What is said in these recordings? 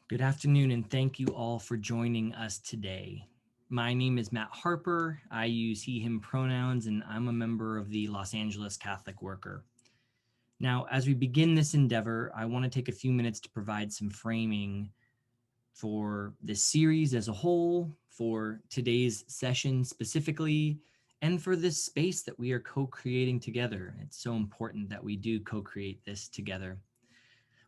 Good afternoon, and thank you all for joining us today. My name is Matt Harper. I use he, him pronouns, and I'm a member of the Los Angeles Catholic Worker. Now, as we begin this endeavor, I want to take a few minutes to provide some framing for this series as a whole, for today's session specifically, and for this space that we are co-creating together. It's so important that we do co-create this together.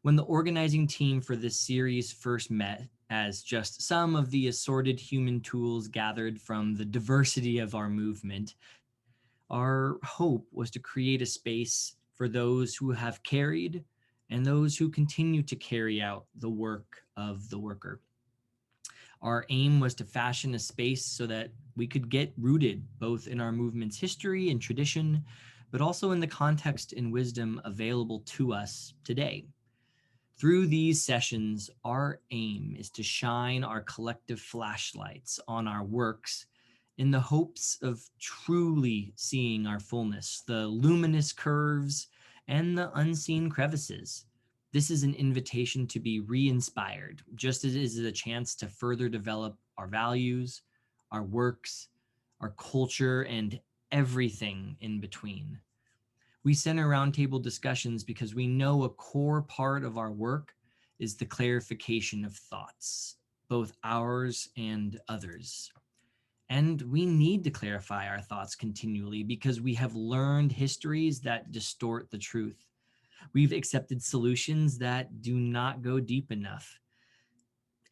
When the organizing team for this series first met as just some of the assorted human tools gathered from the diversity of our movement, our hope was to create a space for those who have carried and those who continue to carry out the work of the worker. Our aim was to fashion a space so that we could get rooted both in our movement's history and tradition, but also in the context and wisdom available to us today. Through these sessions, our aim is to shine our collective flashlights on our works in the hopes of truly seeing our fullness, the luminous curves and the unseen crevices. This is an invitation to be re-inspired, just as it is a chance to further develop our values, our works, our culture, and everything in between. We center roundtable discussions because we know a core part of our work is the clarification of thoughts, both ours and others. And we need to clarify our thoughts continually because we have learned histories that distort the truth. We've accepted solutions that do not go deep enough.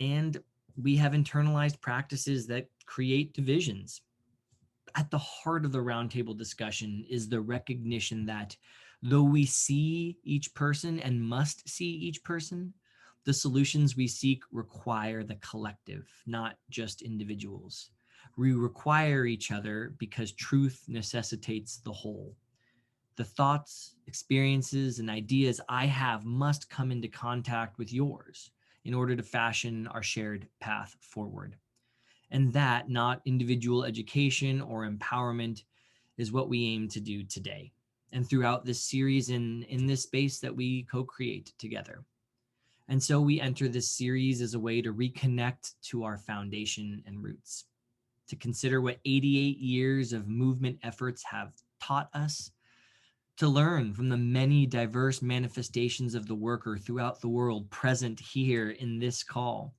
And we have internalized practices that create divisions. At the heart of the roundtable discussion is the recognition that though we see each person and must see each person, the solutions we seek require the collective, not just individuals. We require each other because truth necessitates the whole. The thoughts, experiences, and ideas I have must come into contact with yours in order to fashion our shared path forward. And that, not individual education or empowerment, is what we aim to do today and throughout this series in this space that we co-create together. And so we enter this series as a way to reconnect to our foundation and roots, to consider what 88 years of movement efforts have taught us, to learn from the many diverse manifestations of the worker throughout the world present here in this call,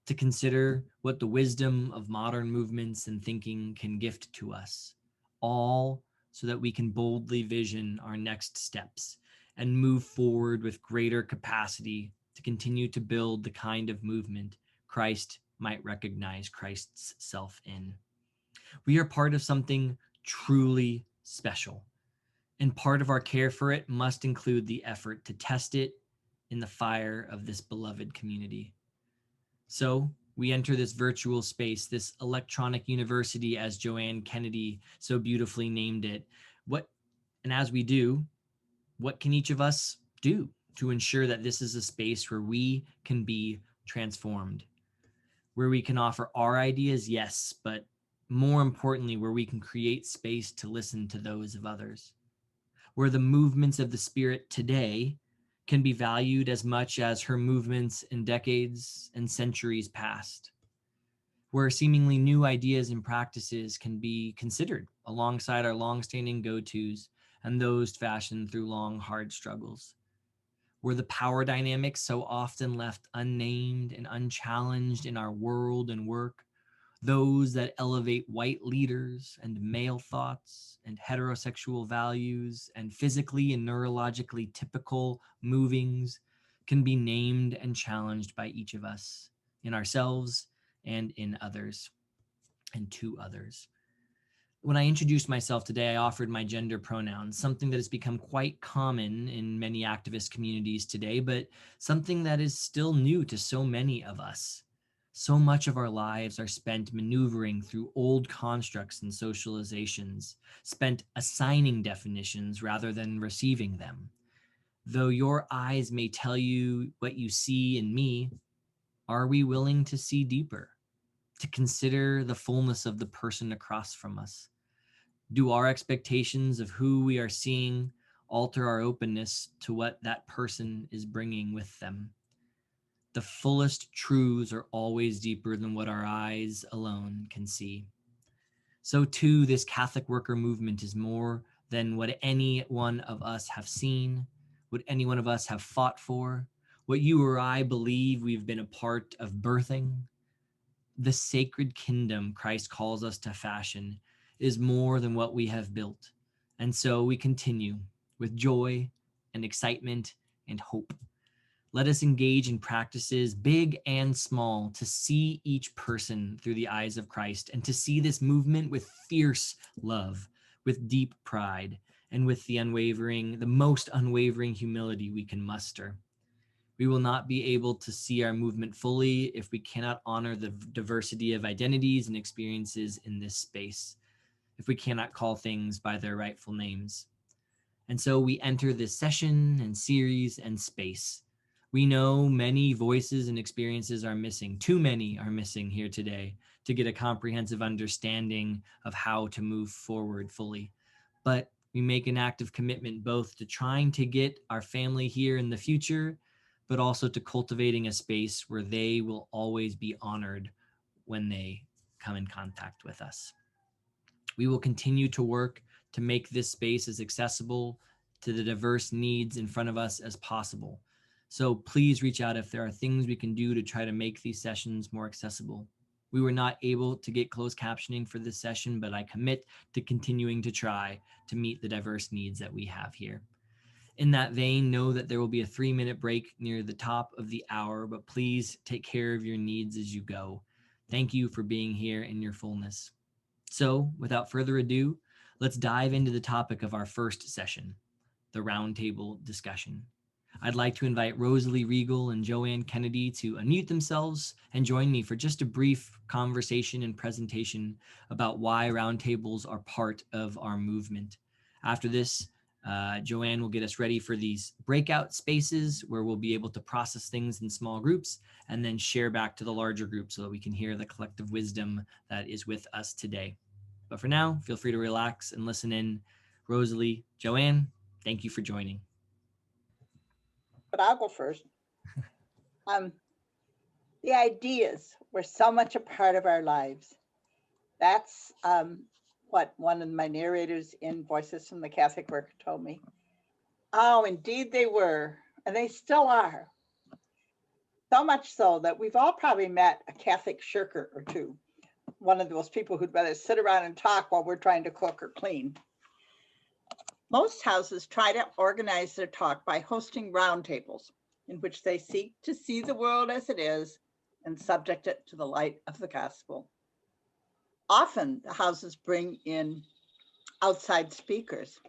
to consider what the wisdom of modern movements and thinking can gift to us, all so that we can boldly vision our next steps and move forward with greater capacity to continue to build the kind of movement Christ might recognize Christ's self in. We are part of something truly special, and part of our care for it must include the effort to test it in the fire of this beloved community. So we enter this virtual space, this electronic university, as Joanne Kennedy so beautifully named it. And as we do, what can each of us do to ensure that this is a space where we can be transformed, where we can offer our ideas, yes, but more importantly, where we can create space to listen to those of others, where the movements of the Spirit today can be valued as much as her movements in decades and centuries past, where seemingly new ideas and practices can be considered alongside our longstanding go-tos and those fashioned through long, hard struggles, where the power dynamics so often left unnamed and unchallenged in our world and work, those that elevate white leaders and male thoughts and heterosexual values and physically and neurologically typical movings, can be named and challenged by each of us in ourselves and in others and to others. When I introduced myself today, I offered my gender pronouns, something that has become quite common in many activist communities today, but something that is still new to so many of us. So much of our lives are spent maneuvering through old constructs and socializations, spent assigning definitions rather than receiving them. Though your eyes may tell you what you see in me, are we willing to see deeper, to consider the fullness of the person across from us? Do our expectations of who we are seeing alter our openness to what that person is bringing with them? The fullest truths are always deeper than what our eyes alone can see. So too, this Catholic worker movement is more than what any one of us have seen, what any one of us have fought for, what you or I believe we've been a part of birthing. The sacred kingdom Christ calls us to fashion is more than what we have built. And so we continue with joy and excitement and hope. Let us engage in practices big and small to see each person through the eyes of Christ and to see this movement with fierce love, with deep pride, and with the most unwavering humility we can muster. We will not be able to see our movement fully if we cannot honor the diversity of identities and experiences in this space, if we cannot call things by their rightful names. And so we enter this session and series and space. We know many voices and experiences are missing. Too many are missing here today to get a comprehensive understanding of how to move forward fully. But we make an active commitment both to trying to get our family here in the future, but also to cultivating a space where they will always be honored when they come in contact with us. We will continue to work to make this space as accessible to the diverse needs in front of us as possible. So please reach out if there are things we can do to try to make these sessions more accessible. We were not able to get closed captioning for this session, but I commit to continuing to try to meet the diverse needs that we have here. In that vein, know that there will be a 3-minute break near the top of the hour, but please take care of your needs as you go. Thank you for being here in your fullness. So without further ado, let's dive into the topic of our first session, the roundtable discussion. I'd like to invite Rosalie Regal and Joanne Kennedy to unmute themselves and join me for just a brief conversation and presentation about why roundtables are part of our movement. After this, Joanne will get us ready for these breakout spaces where we'll be able to process things in small groups and then share back to the larger group so that we can hear the collective wisdom that is with us today. But for now, feel free to relax and listen in. Rosalie, Joanne, thank you for joining. But I'll go first. The ideas were so much a part of our lives. That's what one of my narrators in Voices from the Catholic Worker told me. Oh, indeed they were, and they still are. So much so that we've all probably met a Catholic shirker or two, one of those people who'd rather sit around and talk while we're trying to cook or clean. Most houses try to organize their talk by hosting roundtables in which they seek to see the world as it is and subject it to the light of the gospel. Often the houses bring in outside speakers.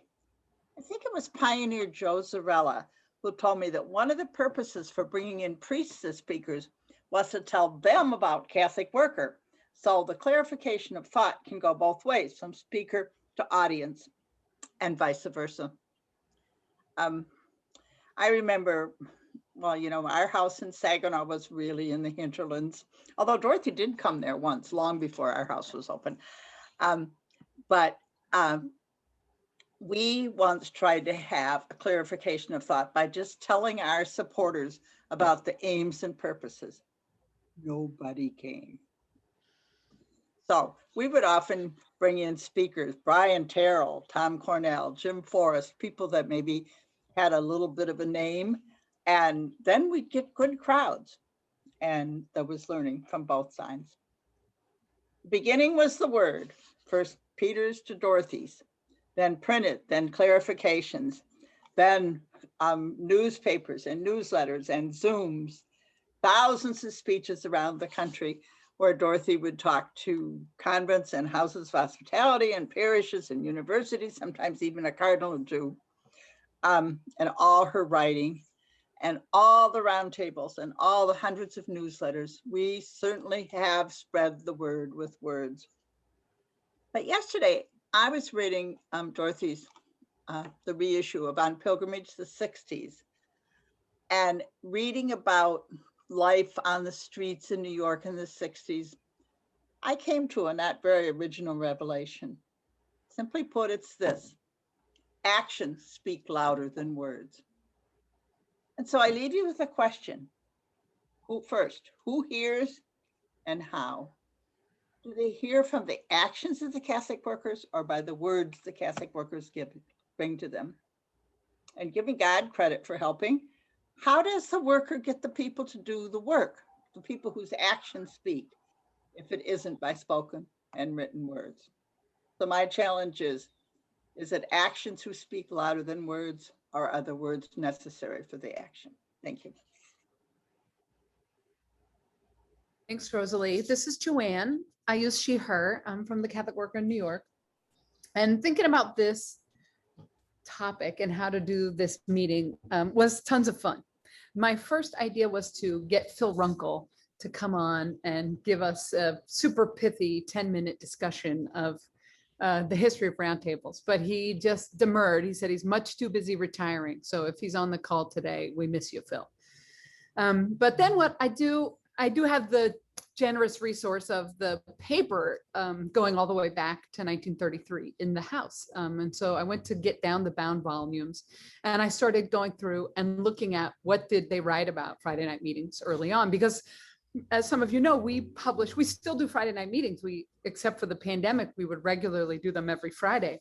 I think it was pioneer Joe Zarella who told me that one of the purposes for bringing in priests as speakers was to tell them about Catholic worker. So the clarification of thought can go both ways, from speaker to audience and vice versa. I remember, well, you know, our house in Saginaw was really in the hinterlands, although Dorothy did come there once, long before our house was open. But we once tried to have a clarification of thought by just telling our supporters about the aims and purposes. Nobody came. So we would often bring in speakers, Brian Terrell, Tom Cornell, Jim Forrest, people that maybe had a little bit of a name, and then we'd get good crowds. And there was learning from both sides. The beginning was the word, first Peter's to Dorothy's, then printed, then clarifications, then newspapers and newsletters and Zooms, thousands of speeches around the country where Dorothy would talk to convents and houses of hospitality and parishes and universities, sometimes even a cardinal or two, and all her writing and all the roundtables and all the hundreds of newsletters. We certainly have spread the word with words. But yesterday, I was reading Dorothy's, the reissue of On Pilgrimage to the 60s, and reading about life on the streets in New York in the 60s, I came to a not very original revelation. Simply put, it's this: actions speak louder than words. And so I leave you with a question. Who first? Who hears and how? Do they hear from the actions of the Catholic workers or by the words the Catholic workers bring to them? And giving God credit for helping, how does the worker get the people to do the work, the people whose actions speak, if it isn't by spoken and written words? So my challenge is it actions who speak louder than words, or are the words necessary for the action? Thank you. Thanks, Rosalie. This is Joanne. I use she, her. I'm from the Catholic Worker in New York. And thinking about this topic and how to do this meeting was tons of fun. My first idea was to get Phil Runkle to come on and give us a super pithy 10-minute discussion of the history of roundtables, but he just demurred. He said he's much too busy retiring. So if he's on the call today, we miss you, Phil. But then what I do have the generous resource of the paper going all the way back to 1933 in the house. And so I went to get down the bound volumes and I started going through and looking at what did they write about Friday night meetings early on, because as some of you know, we still do Friday night meetings. Except for the pandemic, we would regularly do them every Friday.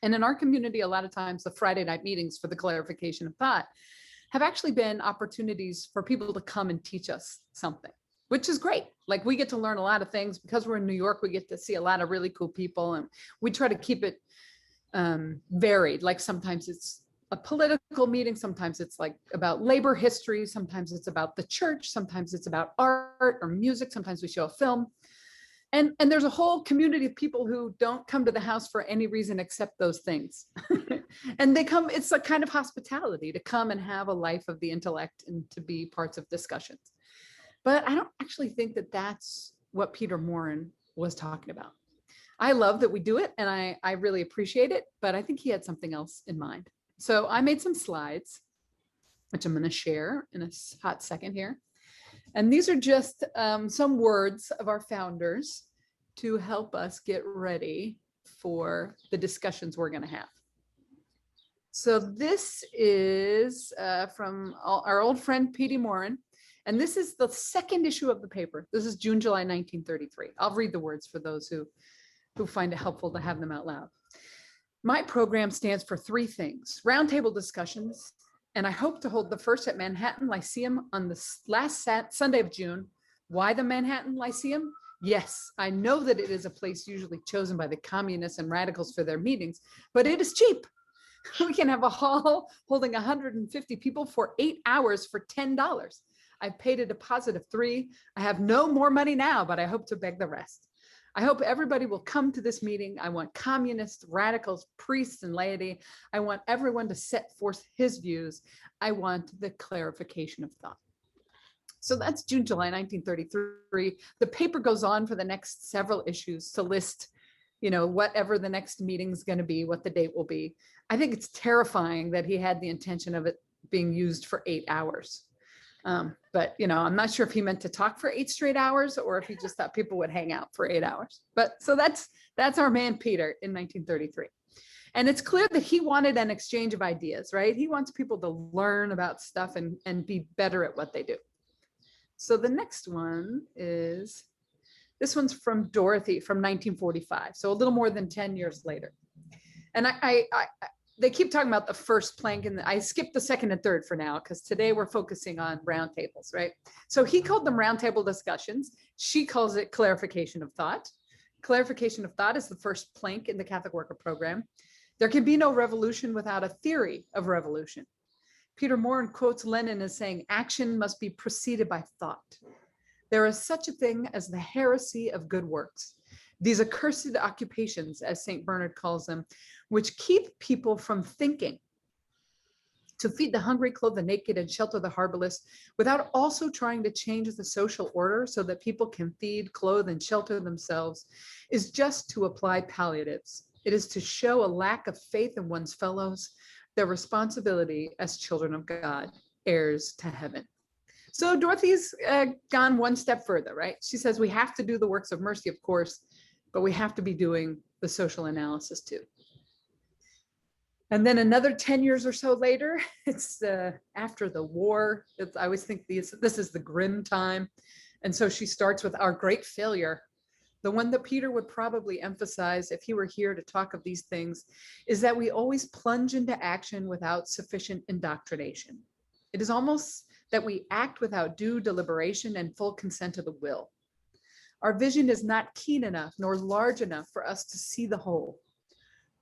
And in our community, a lot of times the Friday night meetings for the clarification of thought have actually been opportunities for people to come and teach us something, which is great. Like we get to learn a lot of things because we're in New York. We get to see a lot of really cool people, and we try to keep it varied. Like sometimes it's a political meeting, sometimes it's like about labor history, sometimes it's about the church, sometimes it's about art or music, sometimes we show a film. And there's a whole community of people who don't come to the house for any reason except those things. And they come, it's a kind of hospitality to come and have a life of the intellect and to be parts of discussions. But I don't actually think that that's what Peter Morin was talking about. I love that we do it and I really appreciate it, but I think he had something else in mind. So I made some slides, which I'm going to share in a hot second here. And these are just some words of our founders to help us get ready for the discussions we're going to have. So this is from our old friend, P.D. Morin. And this is the second issue of the paper. This is June, July, 1933. I'll read the words for those who find it helpful to have them out loud. My program stands for three things: roundtable discussions, and I hope to hold the first at Manhattan Lyceum on the last Sunday of June. Why the Manhattan Lyceum? Yes, I know that it is a place usually chosen by the communists and radicals for their meetings, but it is cheap. We can have a hall holding 150 people for 8 hours for $10. I've paid a deposit of $3. I have no more money now, but I hope to beg the rest. I hope everybody will come to this meeting. I want communists, radicals, priests, and laity. I want everyone to set forth his views. I want the clarification of thought. So that's June, July, 1933. The paper goes on for the next several issues to list, whatever the next meeting is going to be, what the date will be. I think it's terrifying that he had the intention of it being used for 8 hours. But I'm not sure if he meant to talk for 8 straight hours or if he just thought people would hang out for 8 hours. But so that's our man, Peter, in 1933. And it's clear that he wanted an exchange of ideas, right? He wants people to learn about stuff and be better at what they do. So the next one is, this one's from Dorothy from 1945. So a little more than 10 years later. And they keep talking about the first plank, and I skipped the second and third for now because today we're focusing on roundtables, right? So he called them roundtable discussions. She calls it clarification of thought. Clarification of thought is the first plank in the Catholic Worker Program. There can be no revolution without a theory of revolution. Peter Morin quotes Lenin as saying, action must be preceded by thought. There is such a thing as the heresy of good works. These accursed occupations, as St. Bernard calls them, which keep people from thinking, to feed the hungry, clothe the naked, and shelter the harborless, without also trying to change the social order so that people can feed, clothe, and shelter themselves, is just to apply palliatives. It is to show a lack of faith in one's fellows, their responsibility as children of God, heirs to heaven. So Dorothy's gone one step further, right? She says we have to do the works of mercy, of course, but we have to be doing the social analysis too. And then another 10 years or so later, it's after the war. I always think this is the grim time. And so she starts with our great failure. The one that Peter would probably emphasize if he were here to talk of these things is that we always plunge into action without sufficient indoctrination. It is almost that we act without due deliberation and full consent of the will. Our vision is not keen enough nor large enough for us to see the whole.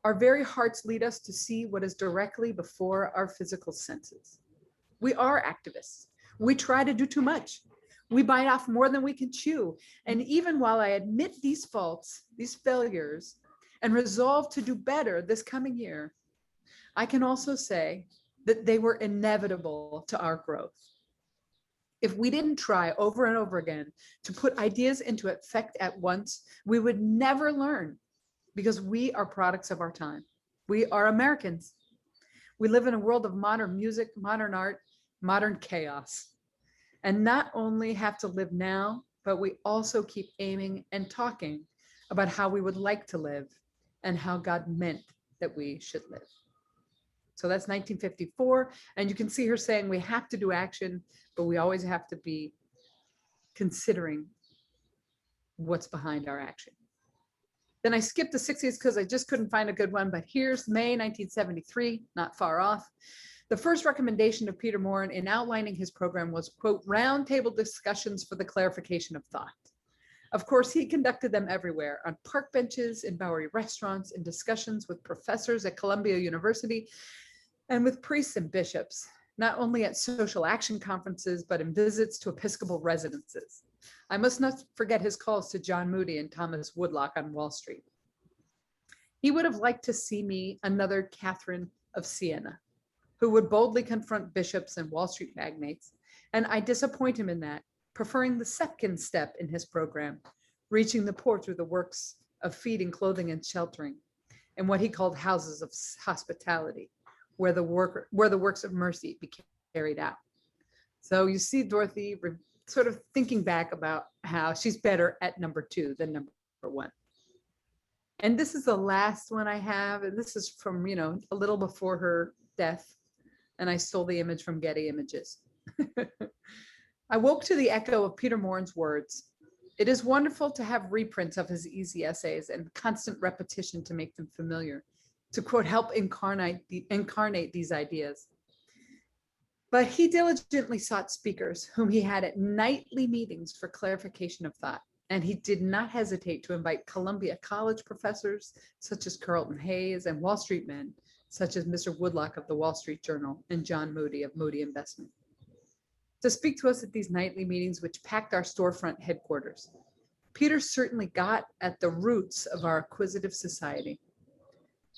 Our very hearts lead us to see what is directly before our physical senses. We are activists. We try to do too much. We bite off more than we can chew. And even while I admit these faults, these failures, and resolve to do better this coming year, I can also say that they were inevitable to our growth. If we didn't try over and over again to put ideas into effect at once, we would never learn, because we are products of our time. We are Americans. We live in a world of modern music, modern art, modern chaos, and not only have to live now, but we also keep aiming and talking about how we would like to live and how God meant that we should live. So that's 1954. And you can see her saying we have to do action, but we always have to be considering what's behind our action. Then I skipped the 60s because I just couldn't find a good one, but here's May 1973, not far off. The first recommendation of Peter Morin in outlining his program was, quote, roundtable discussions for the clarification of thought. Of course, he conducted them everywhere, on park benches, in Bowery restaurants, in discussions with professors at Columbia University, and with priests and bishops, not only at social action conferences, but in visits to Episcopal residences. I must not forget his calls to John Moody and Thomas Woodlock on Wall Street. He would have liked to see me another Catherine of Siena, who would boldly confront bishops and Wall Street magnates, and I disappoint him in that, preferring the second step in his program, reaching the poor through the works of feeding, clothing, and sheltering, and what he called houses of hospitality, where the works of mercy be carried out. So you see Dorothy sort of thinking back about how she's better at number 2 than number 1. And this is the last one I have, and this is from, a little before her death, and I stole the image from Getty Images. I woke to the echo of Peter Morin's words. It is wonderful to have reprints of his easy essays and constant repetition to make them familiar, to, quote, help incarnate these ideas. But he diligently sought speakers whom he had at nightly meetings for clarification of thought. And he did not hesitate to invite Columbia College professors such as Carlton Hayes and Wall Street men such as Mr. Woodlock of the Wall Street Journal and John Moody of Moody Investment to speak to us at these nightly meetings, which packed our storefront headquarters. Peter certainly got at the roots of our acquisitive society.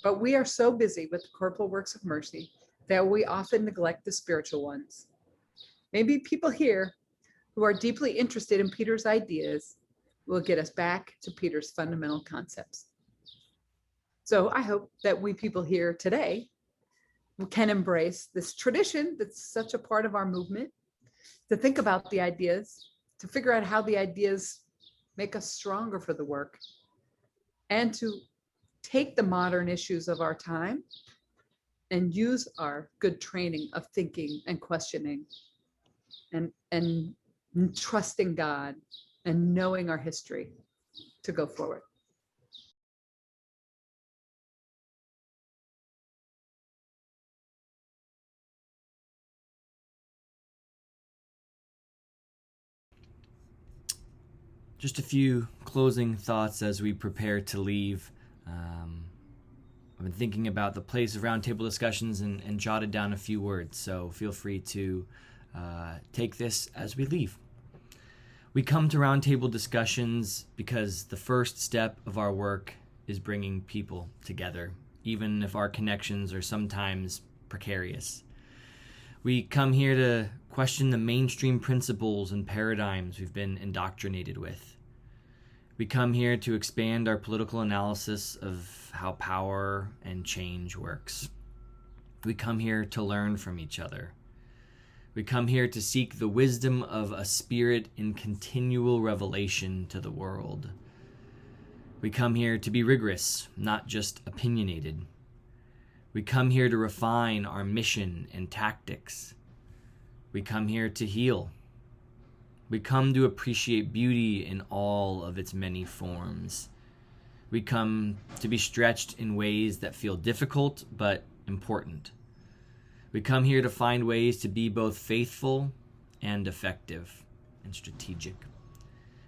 But we are so busy with the corporal works of mercy that we often neglect the spiritual ones. Maybe people here who are deeply interested in Peter's ideas will get us back to Peter's fundamental concepts. So I hope that we people here today can embrace this tradition that's such a part of our movement, to think about the ideas, to figure out how the ideas make us stronger for the work, and to take the modern issues of our time and use our good training of thinking and questioning and trusting God and knowing our history to go forward. Just a few closing thoughts as we prepare to leave. I've been thinking about the place of roundtable discussions and jotted down a few words, so feel free to take this as we leave. We come to roundtable discussions because the first step of our work is bringing people together, even if our connections are sometimes precarious. We come here to question the mainstream principles and paradigms we've been indoctrinated with. We come here to expand our political analysis of how power and change works. We come here to learn from each other. We come here to seek the wisdom of a spirit in continual revelation to the world. We come here to be rigorous, not just opinionated. We come here to refine our mission and tactics. We come here to heal. We come to appreciate beauty in all of its many forms. We come to be stretched in ways that feel difficult but important. We come here to find ways to be both faithful and effective and strategic.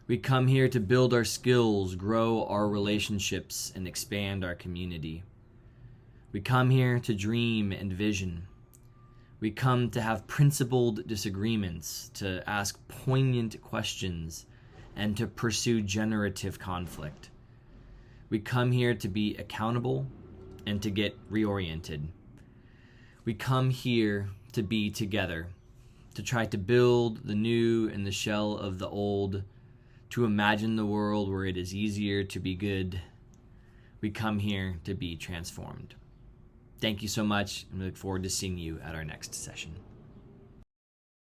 We come here to build our skills, grow our relationships, and expand our community. We come here to dream and vision. We come to have principled disagreements, to ask poignant questions, and to pursue generative conflict. We come here to be accountable and to get reoriented. We come here to be together, to try to build the new in the shell of the old, to imagine the world where it is easier to be good. We come here to be transformed. Thank you so much, and we look forward to seeing you at our next session.